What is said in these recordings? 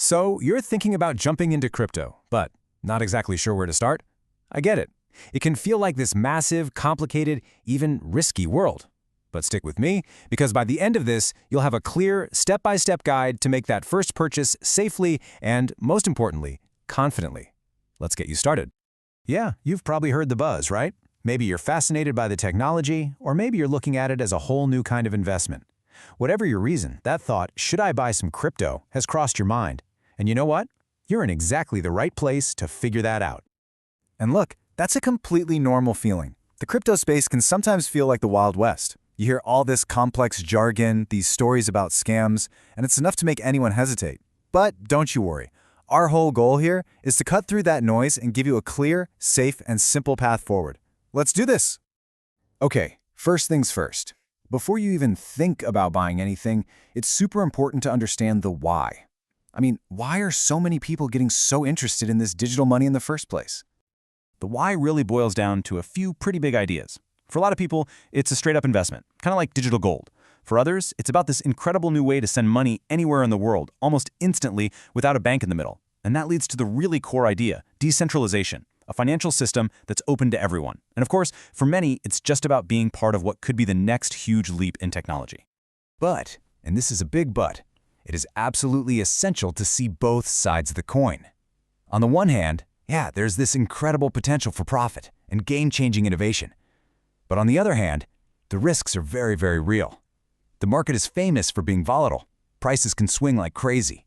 So you're thinking about jumping into crypto, but not exactly sure where to start? I get it. It can feel like this massive, complicated, even risky world. But stick with me, because by the end of this, you'll have a clear, step-by-step guide to make that first purchase safely and, most importantly, confidently. Let's get you started. Yeah, you've probably heard the buzz, right? Maybe you're fascinated by the technology, or maybe you're looking at it as a whole new kind of investment. Whatever your reason, that thought, should I buy some crypto, has crossed your mind. And you know what? You're in exactly the right place to figure that out. And look, that's a completely normal feeling. The crypto space can sometimes feel like the Wild West. You hear all this complex jargon, these stories about scams, and it's enough to make anyone hesitate. But don't you worry. Our whole goal here is to cut through that noise and give you a clear, safe, and simple path forward. Let's do this! Okay, first things first. Before you even think about buying anything, it's super important to understand the why. I mean, why are so many people getting so interested in this digital money in the first place? The why really boils down to a few pretty big ideas. For a lot of people, it's a straight-up investment, kind of like digital gold. For others, it's about this incredible new way to send money anywhere in the world, almost instantly, without a bank in the middle. And that leads to the really core idea, decentralization, a financial system that's open to everyone. And of course, for many, it's just about being part of what could be the next huge leap in technology. But, and this is a big but, it is absolutely essential to see both sides of the coin. On the one hand, yeah, there's this incredible potential for profit and game-changing innovation. But on the other hand, the risks are very, very real. The market is famous for being volatile. Prices can swing like crazy.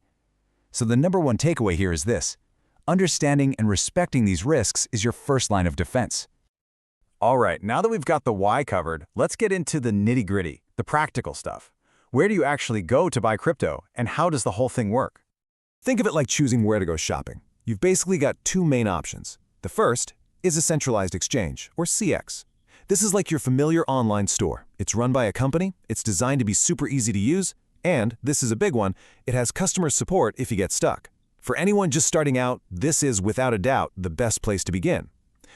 So the number one takeaway here is this. Understanding and respecting these risks is your first line of defense. All right, now that we've got the why covered, let's get into the nitty-gritty, the practical stuff. Where do you actually go to buy crypto, and how does the whole thing work? Think of it like choosing where to go shopping. You've basically got two main options. The first is a centralized exchange, or CX. This is like your familiar online store. It's run by a company, it's designed to be super easy to use, and, this is a big one, it has customer support if you get stuck. For anyone just starting out, this is, without a doubt, the best place to begin.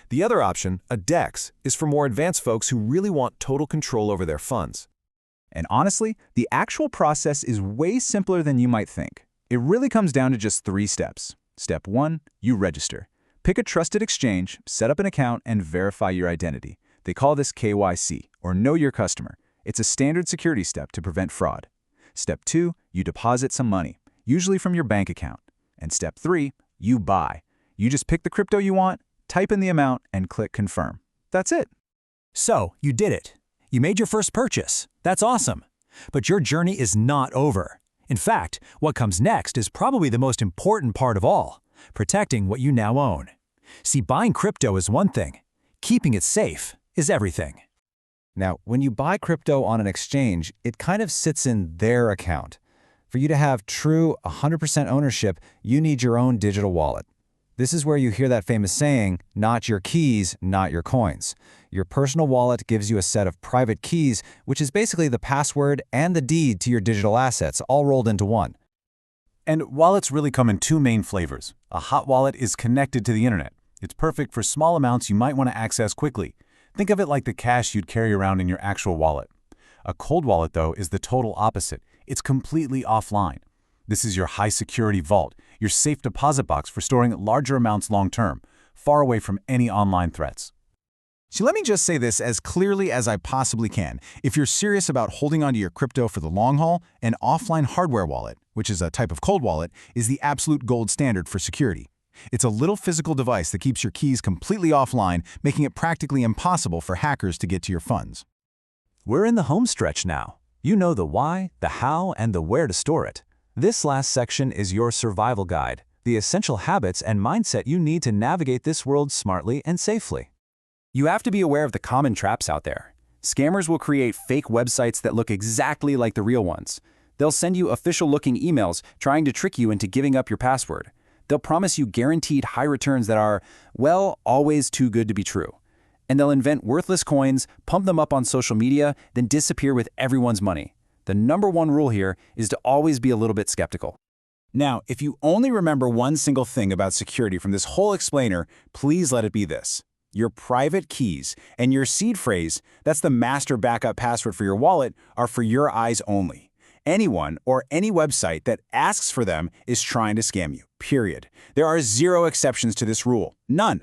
The other option, a DEX, is for more advanced folks who really want total control over their funds. And honestly, the actual process is way simpler than you might think. It really comes down to just 3 steps. Step 1, you register. Pick a trusted exchange, set up an account, and verify your identity. They call this KYC, or Know Your Customer. It's a standard security step to prevent fraud. Step 2, you deposit some money, usually from your bank account. And step 3, you buy. You just pick the crypto you want, type in the amount, and click Confirm. That's it. So, you did it. You made your first purchase. That's awesome. But your journey is not over. In fact, what comes next is probably the most important part of all, protecting what you now own. See, buying crypto is one thing. Keeping it safe is everything. Now, when you buy crypto on an exchange, it kind of sits in their account. For you to have true 100% ownership, you need your own digital wallet. This is where you hear that famous saying, not your keys, not your coins. Your personal wallet gives you a set of private keys, which is basically the password and the deed to your digital assets, all rolled into one. And wallets really come in 2 main flavors. A hot wallet is connected to the internet. It's perfect for small amounts you might want to access quickly. Think of it like the cash you'd carry around in your actual wallet. A cold wallet, though, is the total opposite. It's completely offline. This is your high-security vault, your safe deposit box for storing larger amounts long-term, far away from any online threats. So let me just say this as clearly as I possibly can. If you're serious about holding onto your crypto for the long haul, an offline hardware wallet, which is a type of cold wallet, is the absolute gold standard for security. It's a little physical device that keeps your keys completely offline, making it practically impossible for hackers to get to your funds. We're in the home stretch now. You know the why, the how, and the where to store it. This last section is your survival guide, the essential habits and mindset you need to navigate this world smartly and safely. You have to be aware of the common traps out there. Scammers will create fake websites that look exactly like the real ones. They'll send you official-looking emails trying to trick you into giving up your password. They'll promise you guaranteed high returns that are, well, always too good to be true. And they'll invent worthless coins, pump them up on social media, then disappear with everyone's money. The number one rule here is to always be a little bit skeptical. Now, if you only remember one single thing about security from this whole explainer, please let it be this. Your private keys and your seed phrase, that's the master backup password for your wallet, are for your eyes only. Anyone or any website that asks for them is trying to scam you, period. There are zero exceptions to this rule. None.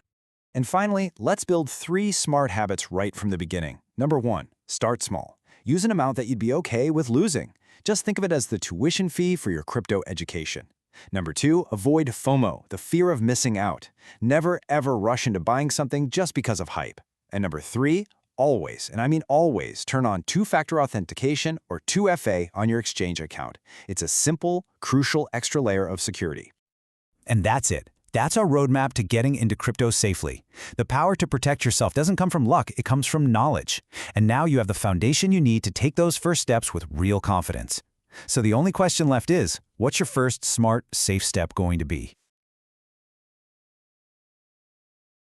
And finally, let's build 3 smart habits right from the beginning. Number 1, start small. Use an amount that you'd be okay with losing. Just think of it as the tuition fee for your crypto education. Number 2, avoid FOMO, the fear of missing out. Never ever rush into buying something just because of hype. And number 3, always, and I mean always, turn on two-factor authentication or 2FA on your exchange account. It's a simple, crucial extra layer of security. And that's it. That's our roadmap to getting into crypto safely. The power to protect yourself doesn't come from luck, it comes from knowledge. And now you have the foundation you need to take those first steps with real confidence. So the only question left is, what's your first smart, safe step going to be?